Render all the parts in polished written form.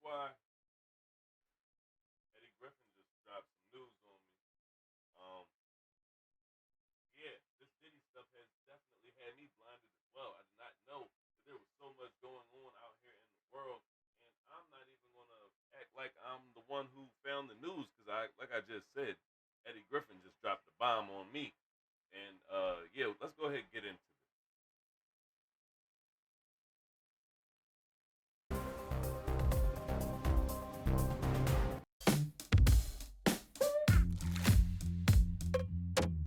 why Eddie Griffin just dropped some news on me. Um, yeah, this Diddy stuff has definitely had me blinded as well. I did not know that there was so much going on out here in the world, and I'm not even gonna act like I'm the one who found the news because like I just said, Eddie Griffin just dropped the bomb on me, and yeah, let's go ahead and get into it.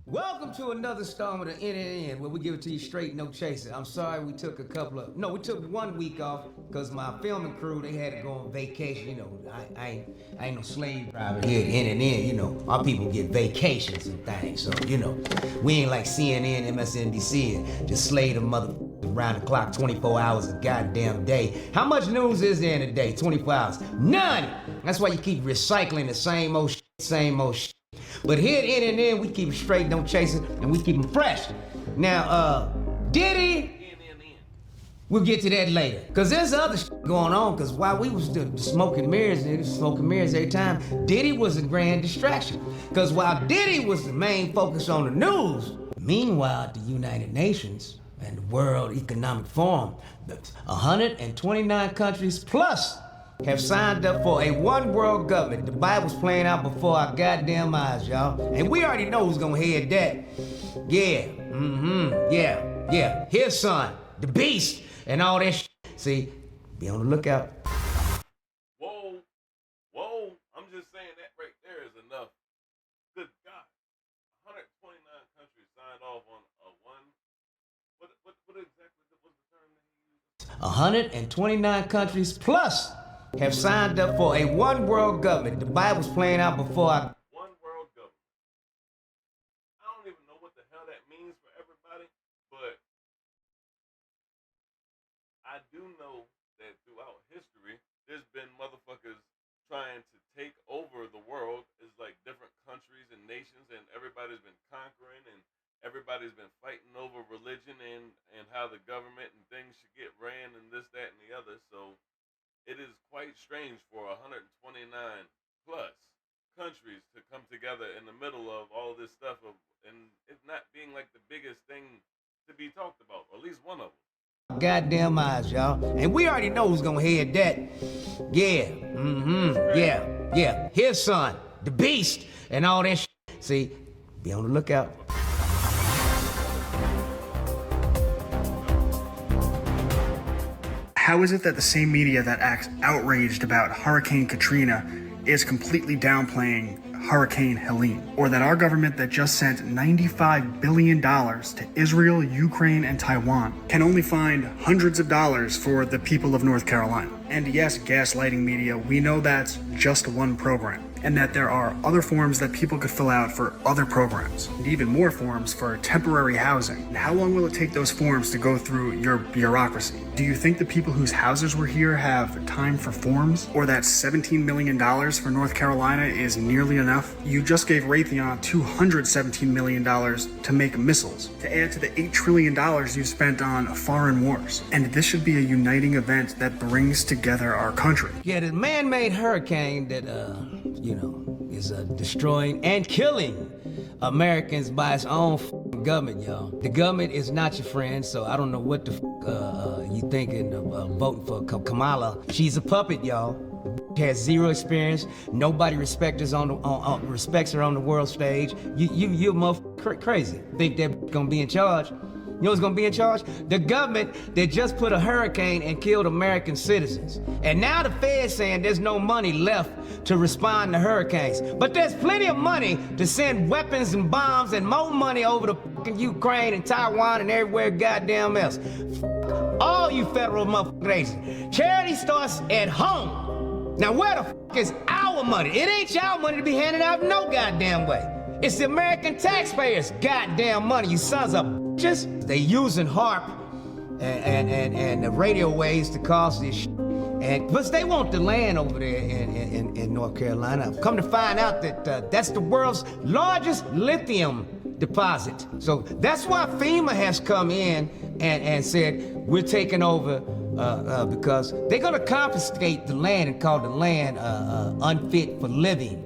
Welcome to another installment of NNN, where we give it to you straight, no chaser. I'm sorry we took we took 1 week off because my filming crew, they had to go on vacation. You know, I ain't no slave driver here at NNN. You know, our people get vacations and things. So, you know, we ain't like CNN, MSNBC, and just slave the mother around the clock 24 hours a goddamn day. How much news is there in a day, 24 hours? None! That's why you keep recycling the same old shit, same old shit. But here at NNN, we keep it straight, don't chase it, and we keep them fresh. Now, Diddy, we'll get to that later. Cause there's other shit going on, cause while we was still smoking mirrors, niggas, smoking mirrors every time, Diddy was a grand distraction. Cause while Diddy was the main focus on the news, meanwhile at the United Nations and the World Economic Forum, 129 countries plus have signed up for a one world government. The Bible's playing out before our goddamn eyes, y'all. And we already know who's gonna head that. Yeah, yeah. His son, the beast, and all that shit. See, be on the lookout. Whoa, I'm just saying that right there is enough. Good God. 129 countries signed off on a one. What exactly was the term that he used? 129 countries plus have signed up for a one world government. The Bible's playing out before our one world government. I don't even know what the hell that means for everybody, but I do know that throughout history, there's been motherfuckers trying to take over the world. It's like different countries and nations, and everybody's been conquering, and everybody's been fighting over religion and how the government and things should get ran and this, that, and the other. So it is quite strange for 129 plus countries to come together in the middle of all this stuff and it not being like the biggest thing to be talked about, or at least one of them. Goddamn eyes, y'all. And we already know who's gonna head that. Yeah, yeah. His son, the beast, and all that shit. See, be on the lookout. How is it that the same media that acts outraged about Hurricane Katrina is completely downplaying Hurricane Helene? Or that our government that just sent $95 billion to Israel, Ukraine, and Taiwan can only find hundreds of dollars for the people of North Carolina? And yes, gaslighting media, we know that's just one program, and that there are other forms that people could fill out for other programs, and even more forms for temporary housing. And how long will it take those forms to go through your bureaucracy? Do you think the people whose houses were here have time for forms? Or that $17 million for North Carolina is nearly enough? You just gave Raytheon $217 million to make missiles, to add to the $8 trillion you spent on foreign wars. And this should be a uniting event that brings together our country. Yeah, the man-made hurricane that, is destroying and killing Americans by its own government, y'all. The government is not your friend, so I don't know what the you thinking of voting for Kamala. She's a puppet, y'all. Has zero experience. Nobody respects her on the world stage. You motherfucker crazy. Think that gonna be in charge? You know who's gonna be in charge? The government that just put a hurricane and killed American citizens. And now the Fed's saying there's no money left to respond to hurricanes. But there's plenty of money to send weapons and bombs and more money over to fucking Ukraine and Taiwan and everywhere goddamn else. All you federal motherfuckers. Charity starts at home. Now where the fuck is our money? It ain't y'all money to be handed out no goddamn way. It's the American taxpayers' goddamn money, you sons of bitches. They using HARP and the radio waves to cause this shit. And plus they want the land over there in North Carolina. Come to find out that that's the world's largest lithium deposit. So that's why FEMA has come in and said, we're taking over because they're gonna confiscate the land and call the land unfit for living.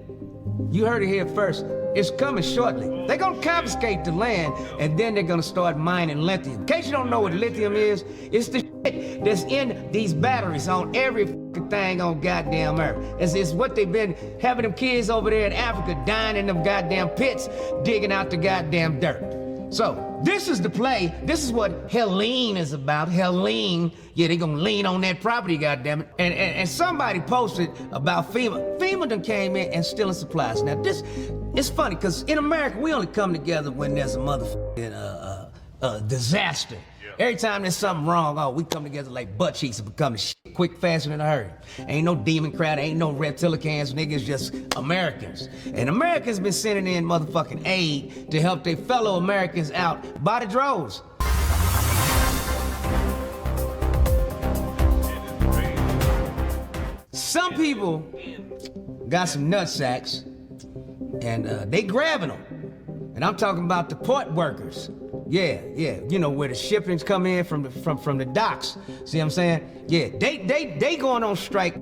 You heard it here first. It's coming shortly. They're gonna confiscate the land and then they're gonna start mining lithium. In case you don't know what lithium is, it's the shit that's in these batteries on every fucking thing on goddamn Earth. It's what they've been having them kids over there in Africa dying in them goddamn pits, digging out the goddamn dirt. So, this is the play. This is what Helene is about. Helene, yeah, they gonna lean on that property, goddammit. And somebody posted about FEMA. FEMA done came in and stealing supplies. Now, this, it's funny, because in America, we only come together when there's a motherfucking disaster. Every time there's something wrong, oh, we come together like butt cheeks and become the shit quick, faster than a hurry. Ain't no demon crowd, ain't no reptilicans, niggas, just Americans. And Americans been sending in motherfucking aid to help their fellow Americans out by the droves. Some people got some nutsacks, and they grabbing them. And I'm talking about the port workers. Yeah, you know, where the shippings come in from the docks. See what I'm saying? Yeah, they going on strike,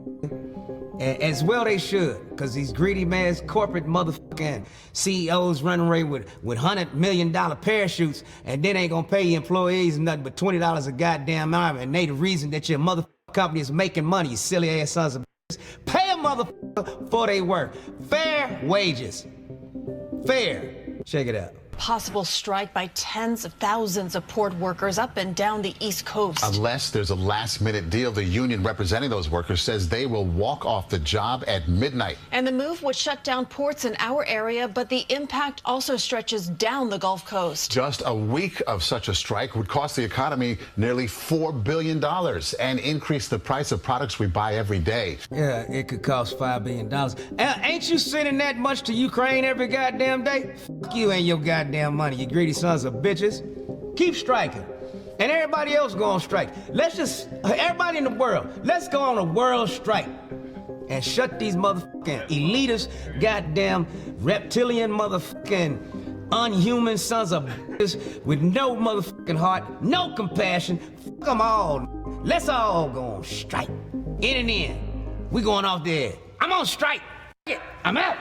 as well they should, because these greedy man's corporate motherfucking CEOs running away with $100 million parachutes, and then ain't gonna pay your employees nothing but $20 a goddamn hour, and they the reason that your motherfucking company is making money, you silly ass sons of bitches. Pay a motherfucker for their work. Fair wages. Fair. Check it out. Possible strike by tens of thousands of port workers up and down the East Coast. Unless there's a last-minute deal, the union representing those workers says they will walk off the job at midnight. And the move would shut down ports in our area, but the impact also stretches down the Gulf Coast. Just a week of such a strike would cost the economy nearly $4 billion and increase the price of products we buy every day. Yeah, it could cost $5 billion. Ain't you sending that much to Ukraine every goddamn day? Fuck you and your goddamn money, you greedy sons of bitches. Keep striking. And everybody else go on strike. Everybody in the world, let's go on a world strike and shut these motherfucking elitist, goddamn reptilian motherfucking unhuman sons of bitches with no motherfucking heart, no compassion. Fuck them all. Let's all go on strike. In and in. We going off there. I'm on strike. I'm out.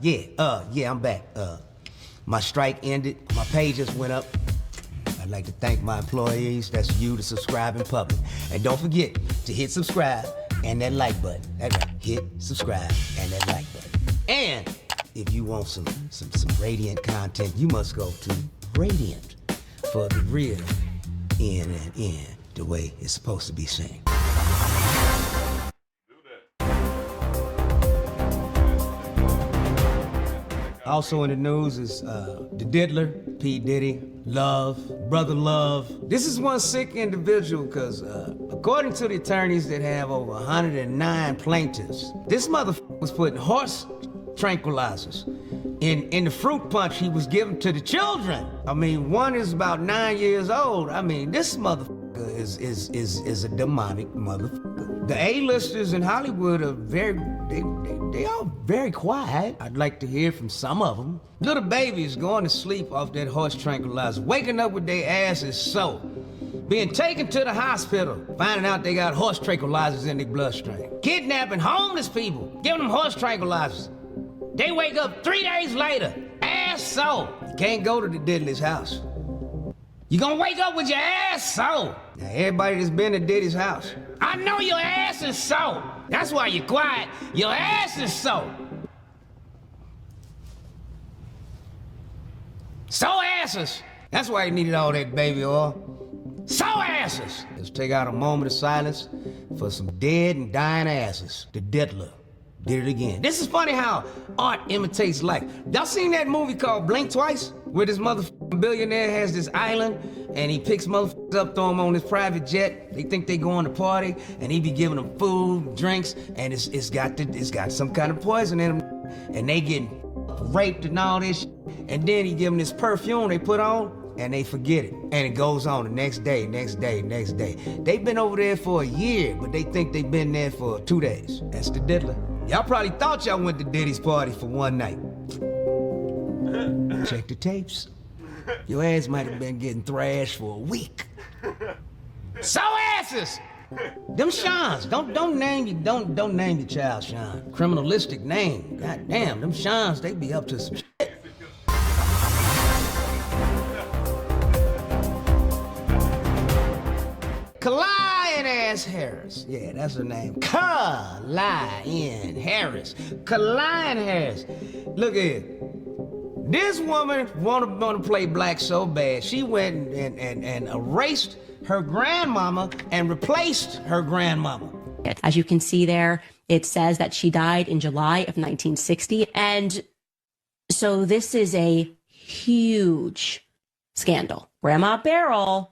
Yeah, I'm back. My strike ended, my page just went up. I'd like to thank my employees, that's you, to subscribe in public. And don't forget to hit subscribe and that like button. That's right, hit subscribe and that like button. And if you want some Radiant content, you must go to Radiant for the real in and in, the way it's supposed to be seen. Also in the news is the Diddler, P. Diddy, Love, Brother Love. This is one sick individual because according to the attorneys that have over 109 plaintiffs, this motherfucker was putting horse tranquilizers in the fruit punch he was giving to the children. I mean, one is about 9 years old. I mean, this motherfucker is a demonic motherfucker. The A-listers in Hollywood are they all very quiet. I'd like to hear from some of them. Little babies going to sleep off that horse tranquilizer, waking up with their asses sore, being taken to the hospital, finding out they got horse tranquilizers in their bloodstream. Kidnapping homeless people, giving them horse tranquilizers. They wake up 3 days later, ass sore. You can't go to the Diddy's house. You gonna wake up with your ass sore. Now, everybody that's been to Diddy's house, I know your ass is sore. That's why you're quiet. Your ass is sore. Sore asses. That's why you needed all that baby oil. Sore asses. Let's take out a moment of silence for some dead and dying asses. The Diddler did it again. This is funny how art imitates life. Y'all seen that movie called Blink Twice? Where this motherfucking billionaire has this island and he picks motherfuckers up, throw them on his private jet. They think they going to party and he be giving them food, drinks, and it's got some kind of poison in them. And they getting raped and all this shit. And then he give them this perfume they put on and they forget it. And it goes on the next day. They've been over there for a year, but they think they've been there for 2 days. That's the Diddler. Y'all probably thought y'all went to Diddy's party for one night. Check the tapes. Your ass might have been getting thrashed for a week. So asses! Them Seans, don't name your child Sean. Criminalistic name. God damn, them Seans, they be up to some shit. Kalyan Harris. Yeah, that's her name. Kalyan Harris. Kalyan Harris. Look here. This woman wanna play black so bad, she went and erased her grandmama and replaced her grandmama. As you can see there, it says that she died in July of 1960. And so this is a huge scandal. Grandma Beryl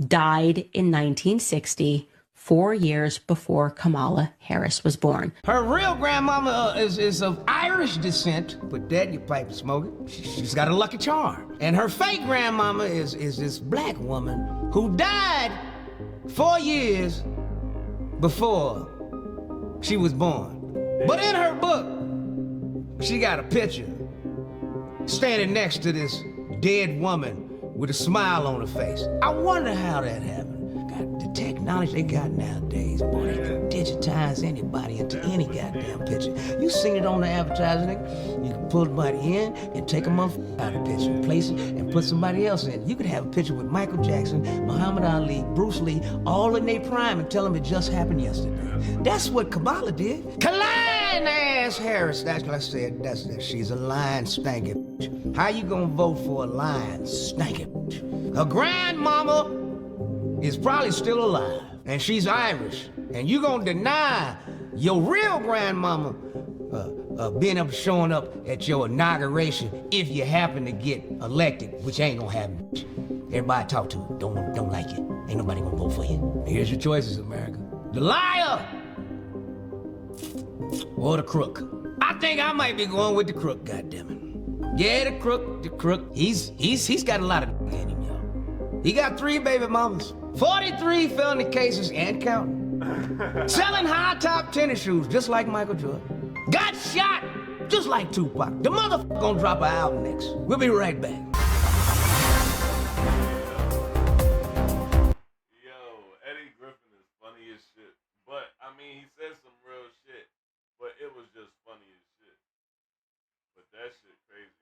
died in 1960, 4 years before Kamala Harris was born. Her real grandmama is of Irish descent. Put that in your pipe and smoke it. She's got a lucky charm. And her fake grandmama is this black woman who died 4 years before she was born. But in her book, she got a picture standing next to this dead woman with a smile on her face. I wonder how that happened. God, the technology they got nowadays, boy, they can digitize anybody into any goddamn picture. You seen it on the advertising, nigga. You can pull somebody in and take a motherfucker out of the picture, place it, and put somebody else in. You could have a picture with Michael Jackson, Muhammad Ali, Bruce Lee, all in their prime and tell them it just happened yesterday. That's what Kamala did. Kalyan Harris, that's what I said, she's a lying stanky bitch. How you gonna vote for a lying stanky bitch? Her grandmama is probably still alive, and she's Irish, and you gonna deny your real grandmama being up showing up at your inauguration if you happen to get elected, which ain't gonna happen. Everybody I talk to don't like you. Ain't nobody gonna vote for you. Here's your choices, America. The liar or the crook. I think I might be going with the crook, goddammit. Yeah, the crook. He's got a lot of in him, yo. He got 3 baby mamas, 43 felony cases and counting. Selling high-top tennis shoes just like Michael Jordan. Got shot just like Tupac. The motherfucker gonna drop an album next. We'll be right back. Yo, Eddie Griffin is funny as shit. But, I mean, he said some real shit. But it was just funny as shit. But that shit crazy.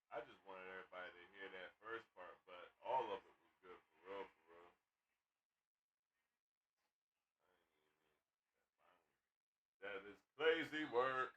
I just wanted everybody to hear that first part, but all of it was good for real, for real. That is crazy work.